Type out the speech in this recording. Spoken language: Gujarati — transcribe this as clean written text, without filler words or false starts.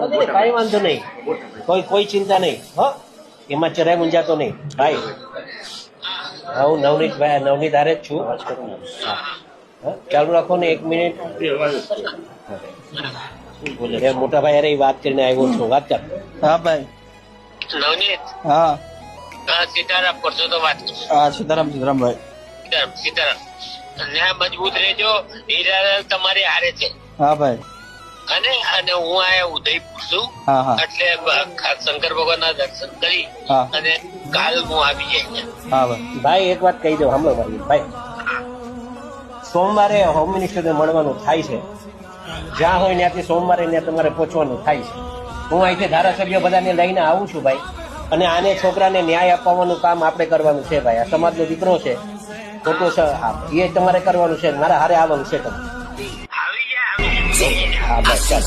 કઈ વાંધો નહીં, કોઈ ચિંતા નહીં. હો એમાં જરાય મૂંઝાતો નહીં ભાઈ. હું નવનીત હારે જ છું. ચાલુ રાખો ને 1 મિનિટ. મોટા ભાઈ અરે વાત કરીને આવ્યો છું. વાત કર. હા ભાઈ. નવનીત. હા સીતારામ કરશો તો વાત. હા સીતારામ ભાઈ. સીતારામ ત્યાં મજબૂત રહેજો. હીરા તમારે હારે છે. હા ભાઈ. અને હું આયા ઉદયપુર છું. હા હા એટલે શંકર ભગવાન ના દર્શન કરી અને કાલ હું આવી જાય. હા ભાઈ. ભાઈ એક વાત કહી દઉં સાંભળો ભાઈ. સોમવારે હોમ મિનિસ્ટરને મળવાનું થાય છે. જ્યાં હોય ત્યાંથી સોમવારે ત્યાં તમારે પહોંચવાનું થાય છે. હું અહીંથી ધારાસભ્ય બધાને લઈને આવું છું ભાઈ. અને આને છોકરાને ન્યાય અપાવવાનું કામ આપણે કરવાનું છે ભાઈ. આ સમાજનો દીકરો છે, ખોટો છે, એ તમારે કરવાનું છે. મારા હારે આવવાનું છે તમે. આવી જાય. હા બસ ચાલ.